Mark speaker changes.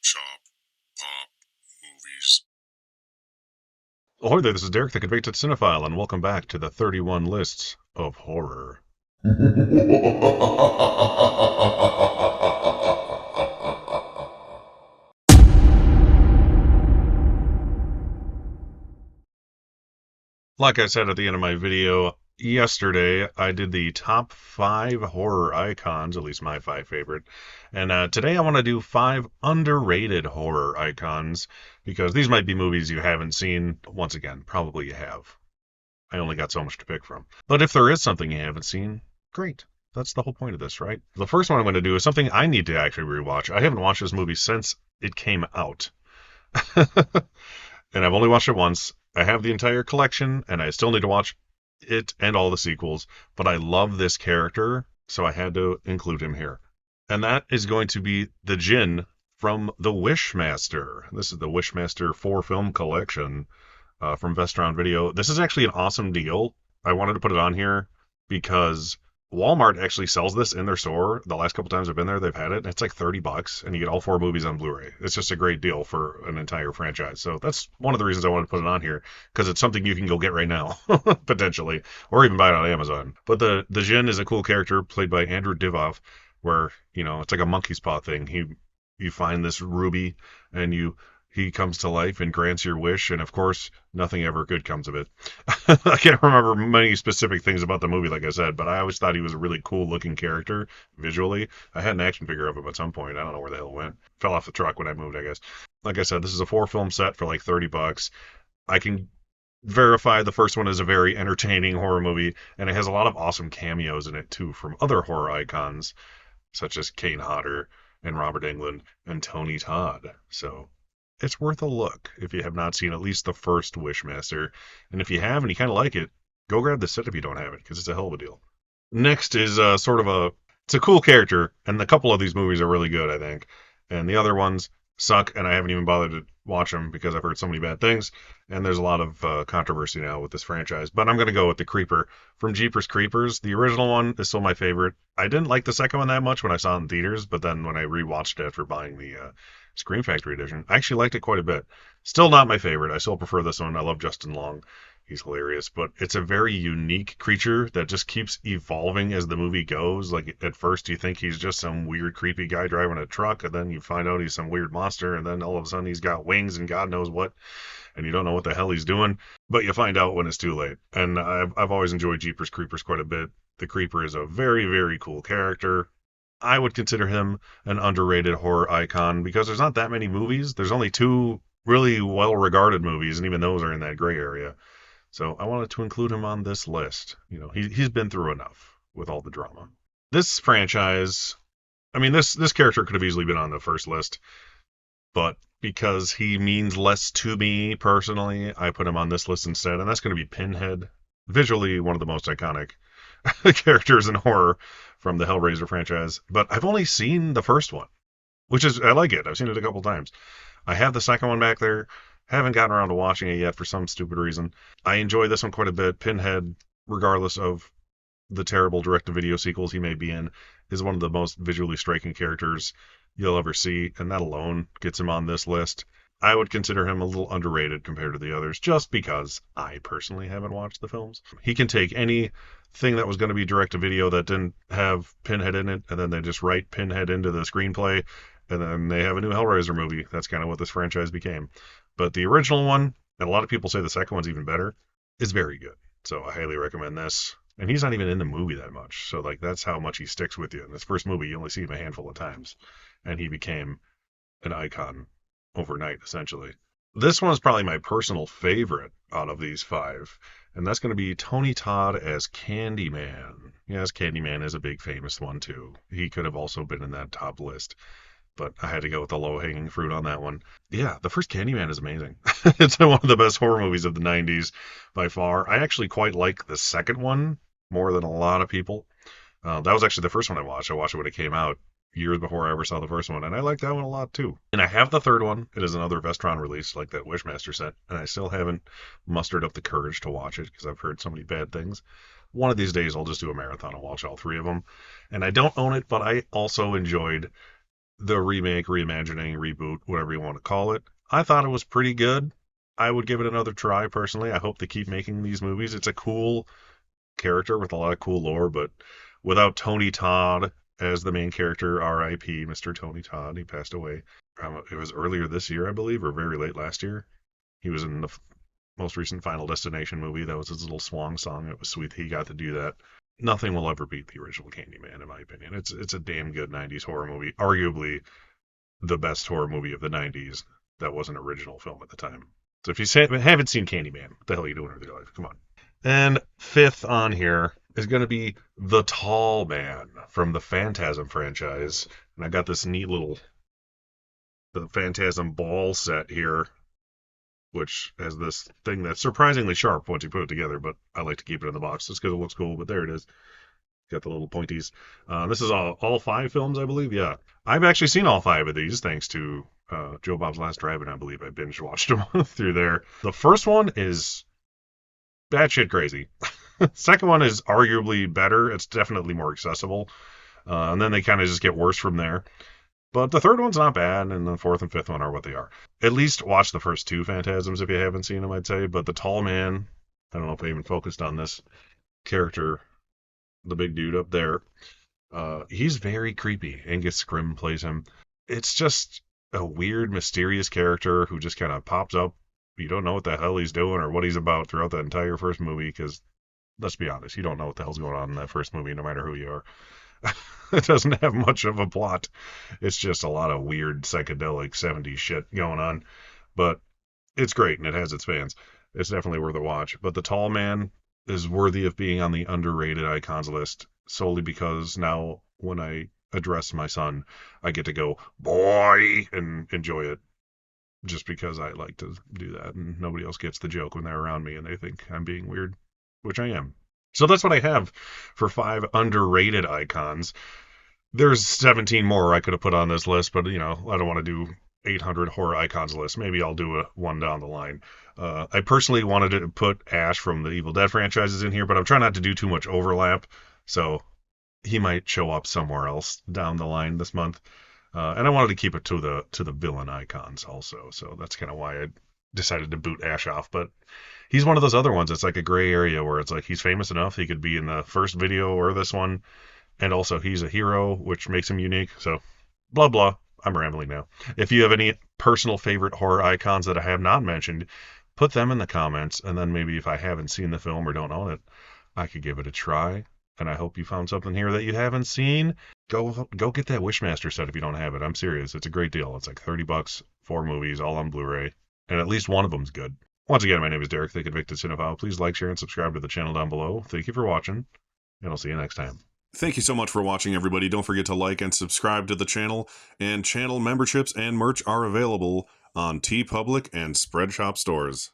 Speaker 1: Chop, pop, movies.
Speaker 2: Ahoy there, this is Derek, the Convicted Cinephile, and welcome back to the 31 Lists of Horror. Like I said at the end of my video yesterday, I did the top 5 horror icons, at least my 5 favorite. And today I want to do 5 underrated horror icons, because these might be movies you haven't seen. Once again, probably you have. I only got so much to pick from. But if there is something you haven't seen, great. That's the whole point of this, right? The first one I'm going to do is something I need to actually rewatch. I haven't watched this movie since it came out. And I've only watched it once. I have the entire collection, and I still need to watch it and all the sequels. But I love this character, so I had to include him here. And that is going to be the Jinn from The Wishmaster. This is the Wishmaster 4-film collection from Vestron Video. This is actually an awesome deal. I wanted to put it on here because Walmart actually sells this in their store. The last couple times I've been there, they've had it. And it's like $30, and you get all 4 movies on Blu-ray. It's just a great deal for an entire franchise. So that's one of the reasons I wanted to put it on here, because it's something you can go get right now, potentially, or even buy it on Amazon. But the Jinn is a cool character played by Andrew Divoff, where it's like a monkey's paw thing. You find this ruby, and he comes to life and grants your wish, and of course, nothing ever good comes of it. I can't remember many specific things about the movie, like I said, but I always thought he was a really cool looking character visually. I had an action figure of him at some point. I don't know where the hell it went. Fell off the truck when I moved, I guess. Like I said, this is a 4-film set for like $30. I can verify the first one is a very entertaining horror movie, and it has a lot of awesome cameos in it too from other horror icons, such as Kane Hodder and Robert Englund and Tony Todd. So it's worth a look if you have not seen at least the first Wishmaster. And if you have and you kind of like it, go grab the set if you don't have it, because it's a hell of a deal. Next is it's a cool character, and a couple of these movies are really good, I think. And the other ones suck, and I haven't even bothered to watch them because I've heard so many bad things. And there's a lot of controversy now with this franchise. But I'm going to go with the Creeper from Jeepers Creepers. The original one is still my favorite. I didn't like the second one that much when I saw it in theaters, but then when I rewatched it after buying the Scream Factory edition, I actually liked it quite a bit. Still not my favorite. I still prefer this one. I love Justin Long. He's hilarious, but it's a very unique creature that just keeps evolving as the movie goes. Like at first you think he's just some weird creepy guy driving a truck, and then you find out he's some weird monster, and then all of a sudden he's got wings and God knows what, and you don't know what the hell he's doing, but you find out when it's too late. And I've always enjoyed Jeepers Creepers quite a bit. The Creeper is a very, very cool character. I would consider him an underrated horror icon because there's not that many movies. There's only 2 really well-regarded movies, and even those are in that gray area. So I wanted to include him on this list. He's been through enough with all the drama. This franchise, I mean, this character could have easily been on the first list, but because he means less to me personally, I put him on this list instead, and that's going to be Pinhead. Visually, one of the most iconic characters in horror from the Hellraiser franchise. But I've only seen the first one, which is, I like it. I've seen it a couple times. I have the second one back there. Haven't gotten around to watching it yet for some stupid reason. I enjoy this one quite a bit. Pinhead, regardless of the terrible direct-to-video sequels he may be in, is one of the most visually striking characters you'll ever see, and that alone gets him on this list. I would consider him a little underrated compared to the others, just because I personally haven't watched the films. He can take anything that was going to be direct-to-video that didn't have Pinhead in it, and then they just write Pinhead into the screenplay, and then they have a new Hellraiser movie. That's kind of what this franchise became. But the original one, and a lot of people say the second one's even better, is very good. So I highly recommend this. And he's not even in the movie that much. So like that's how much he sticks with you. In this first movie, you only see him a handful of times. And he became an icon overnight, essentially. This one is probably my personal favorite out of these 5. And that's going to be Tony Todd as Candyman. Yes, Candyman is a big famous one too. He could have also been in that top list, but I had to go with the low-hanging fruit on that one. Yeah, the first Candyman is amazing. It's one of the best horror movies of the 90s by far. I actually quite like the second one more than a lot of people. That was actually the first one I watched. I watched it when it came out years before I ever saw the first one, and I like that one a lot too. And I have the third one. It is another Vestron release, like that Wishmaster set, and I still haven't mustered up the courage to watch it because I've heard so many bad things. One of these days, I'll just do a marathon and watch all 3 of them. And I don't own it, but I also enjoyed the remake, reimagining, reboot, whatever you want to call it. I thought it was pretty good. I would give it another try personally. I hope they keep making these movies. It's a cool character with a lot of cool lore, but without Tony Todd as the main character, R.I.P. Mr. Tony Todd, he passed away. It was earlier this year, I believe, or very late last year. He was in the most recent Final Destination movie. That was his little swan song. It was sweet he got to do that. Nothing will ever beat the original Candyman, in my opinion. It's a damn good 90s horror movie. Arguably the best horror movie of the 90s that was an original film at the time. So if you haven't seen Candyman, what the hell are you doing with your life? Come on. And fifth on here is going to be The Tall Man from the Phantasm franchise. And I got this neat little the Phantasm ball set here, which has this thing that's surprisingly sharp once you put it together, but I like to keep it in the box just because it looks cool, but there it is. Got the little pointies. This is all 5 films, I believe. Yeah. I've actually seen all 5 of these thanks to Joe Bob's Last Drive-In, I believe. I binge watched them through there. The first one is batshit crazy. Second one is arguably better. It's definitely more accessible. And then they kind of just get worse from there. But the third one's not bad, and the fourth and fifth one are what they are. At least watch the first 2 Phantasms if you haven't seen them, I'd say. But the Tall Man, I don't know if I even focused on this character, the big dude up there. He's very creepy. Angus Scrimm plays him. It's just a weird, mysterious character who just kind of pops up. You don't know what the hell he's doing or what he's about throughout the entire first movie, because let's be honest, you don't know what the hell's going on in that first movie, no matter who you are. It doesn't have much of a plot. It's just a lot of weird psychedelic 70s shit going on. But it's great, and it has its fans. It's definitely worth a watch. But The Tall Man is worthy of being on the underrated icons list solely because now when I address my son, I get to go, boy, and enjoy it just because I like to do that. And nobody else gets the joke when they're around me and they think I'm being weird, which I am. So that's what I have for 5 underrated icons. There's 17 more I could have put on this list, but, I don't want to do 800 horror icons list. Maybe I'll do one down the line. I personally wanted to put Ash from the Evil Dead franchises in here, but I'm trying not to do too much overlap, so he might show up somewhere else down the line this month. And I wanted to keep it to the villain icons also, so that's kind of why I decided to boot Ash off. But he's one of those other ones. It's like a gray area where it's like he's famous enough he could be in the first video or this one, and also he's a hero, which makes him unique. So blah blah. I'm rambling now. If you have any personal favorite horror icons that I have not mentioned, put them in the comments, and then maybe if I haven't seen the film or don't own it, I could give it a try. And I hope you found something here that you haven't seen. Go get that Wishmaster set if you don't have it. I'm serious. It's a great deal. It's like $30, 4 movies, all on Blu-ray, and at least one of them's good. Once again, my name is Derek, the Convicted Cinephile. Please like, share, and subscribe to the channel down below. Thank you for watching, and I'll see you next time.
Speaker 3: Thank you so much for watching, everybody. Don't forget to like and subscribe to the channel, and channel memberships and merch are available on TeePublic and Spreadshop stores.